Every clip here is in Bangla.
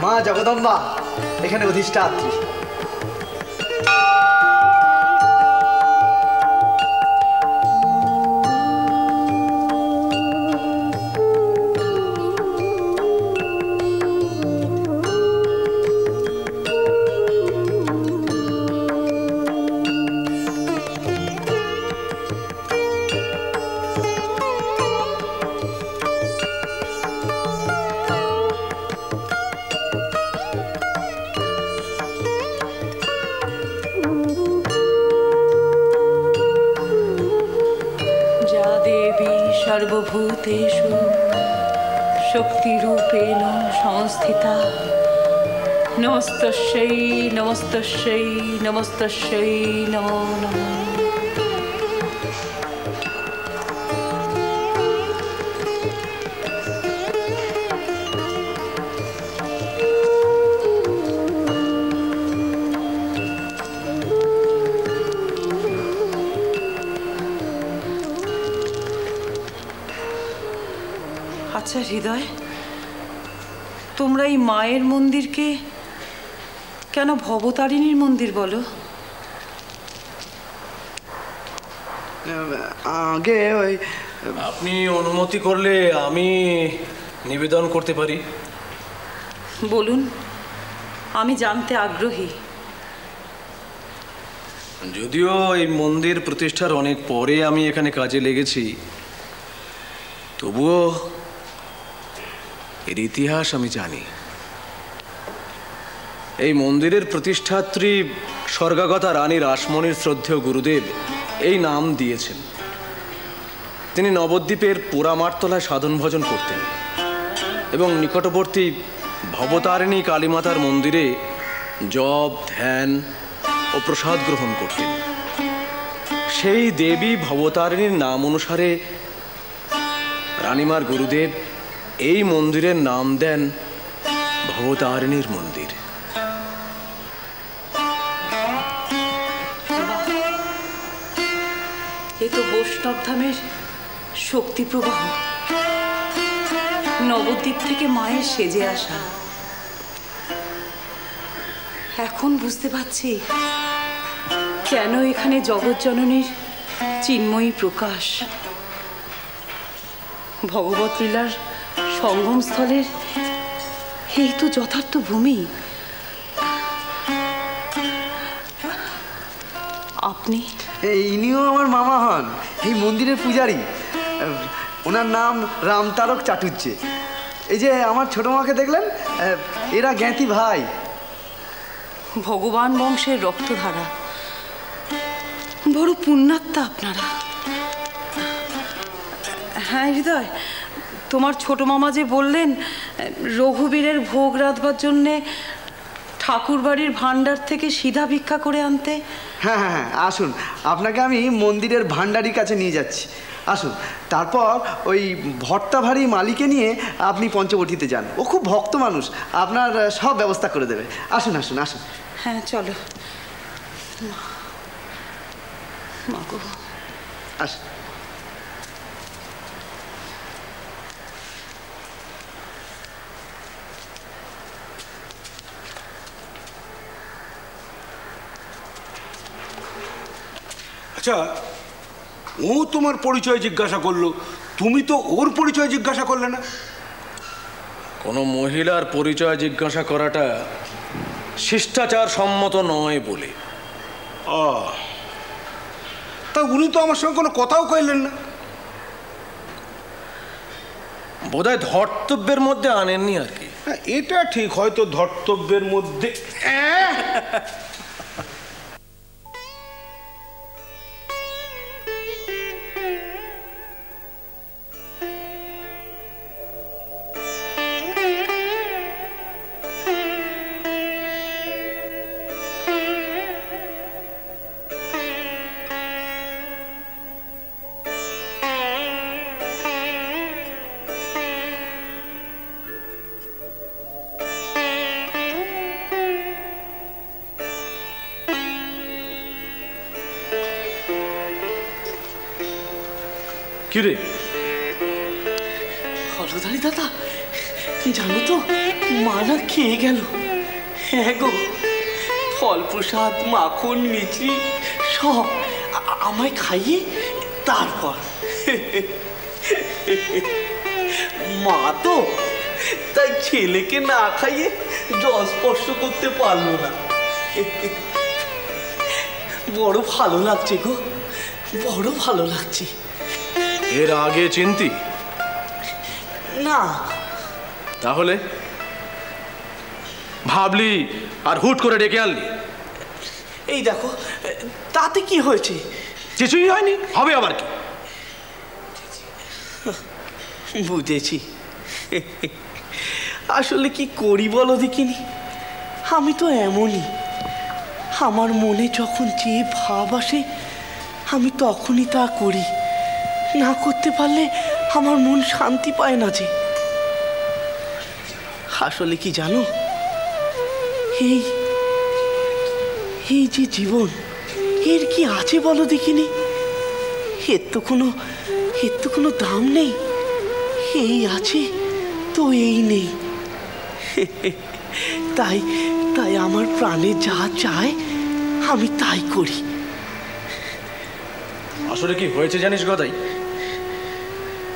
মা জগদম্বা এখানে অধিষ্ঠাত্রী। সর্বভূতেষু শক্তিরূপেণ সংস্থিতা নমস্তস্যৈ নমস্তস্যৈ নমস্তস্যৈ নমো নমঃ। আচ্ছা হৃদয়, তোমরা এই মায়ের মন্দিরকে কেন ভবতারিণীর মন্দির বলো? আগে ওই আপনি অনুমতি করলে আমি নিবেদন করতে পারি। বলুন, আমি জানতে আগ্রহী। যদিও এই মন্দির প্রতিষ্ঠার অনেক পরে আমি এখানে কাজে লেগেছি, তবুও এর ইতিহাস আমি জানি। এই মন্দিরের প্রতিষ্ঠাত্রী স্বর্গাগতা রানী রাসমণির শ্রদ্ধেয় গুরুদেব এই নাম দিয়েছেন। তিনি নবদ্বীপের পোড়ামারতলায় সাধন ভজন করতেন এবং নিকটবর্তী ভবতারিণী কালীমাতার মন্দিরে জপ, ধ্যান ও প্রসাদ গ্রহণ করতেন। সেই দেবী ভবতারিণীর নাম অনুসারে রানীমার গুরুদেব এই মন্দিরের নাম দেন ভবতারিণীর মন্দির। এ তো বৈষ্ণব ধামের শক্তি প্রবাহ, নবদ্বীপ থেকে মায়ের সেজে আসা। এখন বুঝতে পারছি কেন এখানে জগৎজননীর চিন্ময়ী প্রকাশ। ভগবত লীলার সঙ্গমস্থলের এই তো যথার্থ ভূমি। আপনি? ইনিও আমার মামা হন, এই মন্দিরের পূজারী। ওনার নাম রামতারক চাটুর্যে। এই যে আমার ছোট মাকে দেখলেন, এরা জ্ঞাতি ভাই। ভগবান বংশের রক্তধারা, বড় পুণ্যাত্মা আপনারা। হ্যাঁ হৃদয়, তোমার ছোট মামা যে বললেন রঘুবীরের ভোগ রাঁধবার জন্যে ঠাকুর বাড়ির ভাণ্ডার থেকে সিধা ভিক্ষা করে আনতে। হ্যাঁ হ্যাঁ হ্যাঁ, আসুন, আপনাকে আমি মন্দিরের ভাণ্ডারির কাছে নিয়ে যাচ্ছি। আসুন, তারপর ওই ভট্টাভারী মালিকে নিয়ে আপনি পঞ্চবটিতে যান। ও খুব ভক্ত মানুষ, আপনার সব ব্যবস্থা করে দেবে। আসুন আসুন আসুন। হ্যাঁ চলো। মাগো আসুন। আচ্ছা, ও তোমার পরিচয় জিজ্ঞাসা করলো, তুমি তো ওর পরিচয় জিজ্ঞাসা করলে না। কোনো মহিলার পরিচয় জিজ্ঞাসা করাটা শিষ্টাচার সম্মত নয় বলে। তা উনি তো আমার সঙ্গে কোনো কথাও কইলেন না। বোধহয় ধর্তব্যের মধ্যে আনেননি আর কি। এটা ঠিক, হয়তো ধর্তব্যের মধ্যে। কিরে হলধারী দাদা, জানো তো মা না খেয়ে গেল। হ্যাঁ গো, ফল প্রসাদ মাখন মিছরি সব আমায় খাইয়ে তারপর মা তো তাই ছেলেকে না খাইয়ে জল স্পর্শ করতে পারলো না। বড় ভালো লাগছে গো, বড় ভালো লাগছে। এর আগে চিনতি? না। তাহলে ভাবলি আর হুট করে ডেকে আনলি? এই দেখো, তাতে কি হয়েছে? কিছুই হয়নি, হবে আবার কি? বুঝেছি। আসলে কি করি বলো দেখিনি, আমি তো এমনই। আমার মনে যখন যে ভাব আসে আমি তখনই তা করি, না করতে পারলে আমার মন শান্তি পায় না যে। আসলে কি জানো, এই এই যে জীবন, এর কি আছে বলো দেখিনি? এর তো কোনো দাম নেই। এই আছে তো এই নেই। তাই তাই আমার প্রাণে যা চায় আমি তাই করি। আসলে কি হয়েছে জানিস গদাই,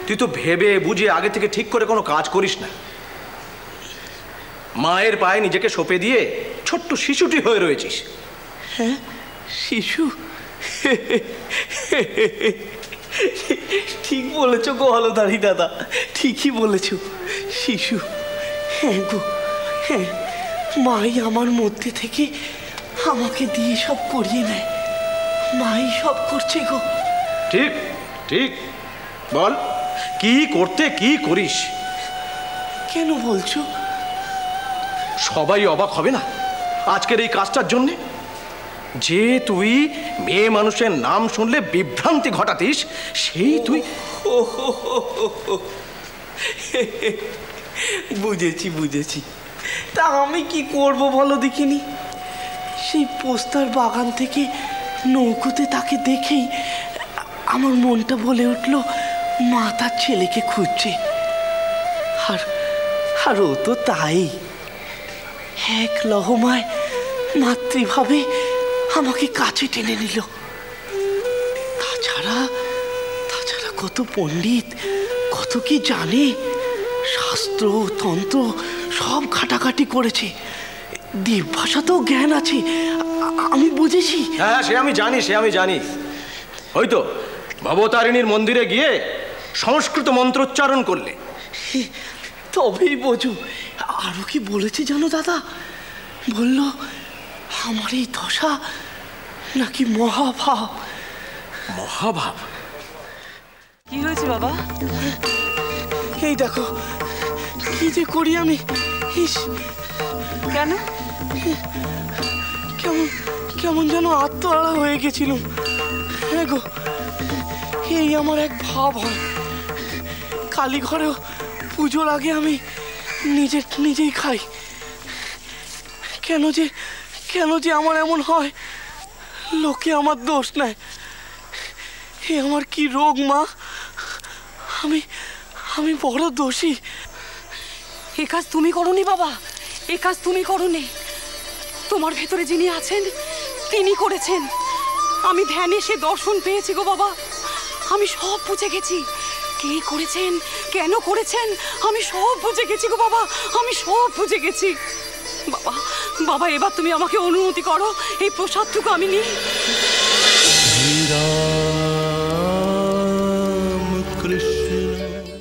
তুই তো ভেবে বুঝে আগে থেকে ঠিক করে কোনো কাজ করিস না। মায়ের পায়ে নিজেকে সঁপে দিয়ে ছোট্ট শিশুটি হয়ে রয়েছিস। হ্যাঁ, শিশু? ঠিক বলেছ গো হলদারি দাদা, ঠিকই বলেছ, শিশু। হ্যাঁ গো, হ্যাঁ, মাই আমার মধ্যে থেকে আমাকে দিয়ে সব করিয়ে নেয়। মাই সব করছে গো। ঠিক ঠিক, বল কি করতে কি করিস? কেন বলছো? সবাই অবাক হবে না আজকের এই কাজটার জন্যে? যে তুই মেয়ে মানুষের নাম শুনলে বিভ্রান্তি ঘটাতিস, সেই তুই। বুঝেছি বুঝেছি। তা আমি কি করব বলো দেখিনি? সেই পোস্তার বাগান থেকে নৌকোতে তাকে দেখেই আমার মনটা বলে উঠল মা তার ছেলেকে খুঁজছে। আর ও তো তাই, এক লহমায় মাতৃভাবে আমাকে কাছে টেনে নিল। তাছাড়া কত পণ্ডিত, কত কি জানে, শাস্ত্র তন্ত্র সব ঘাটাঘাটি করেছে। দ্বীপ ভাষাতেও জ্ঞান আছে, আমি বুঝেছি। হ্যাঁ, সে আমি জানি। হয়তো ভবতারিণীর মন্দিরে গিয়ে সংস্কৃত মন্ত্রোচ্চারণ করলে। তবেই বোঝো। আরো কি বলেছে জানো দাদা? বলল আমার এই দশা নাকি মহাভাব। মহাভাব? কি হয়েছে বাবা? এই দেখো কি যে করি আমি। ইস, কেন? কেমন যেন আত্মহারা হয়ে গেছিলাম। হ্যাঁ গো, এই আমার এক ভাব হয়। কালী ঘরেও পুজোর আগে আমি নিজেই খাই। কেন যে আমার এমন হয়? লোকে আমার দোষ নেয়। এ আমার কি রোগ মা? আমি বড় দোষী। এ কাজ তুমি করনি বাবা, এ কাজ তুমি করনি। তোমার ভেতরে যিনি আছেন তিনি করেছেন। আমি ধ্যানে সে দর্শন পেয়েছি গো বাবা। আমি সব বুঝে গেছি, কে করেছেন, কেন করেছেন, আমি সব বুঝে গেছি গো বাবা, আমি সব বুঝে গেছি। বাবা এবার তুমি আমাকে অনুমতি করো, এই প্রসাদটুকু আমি নিই।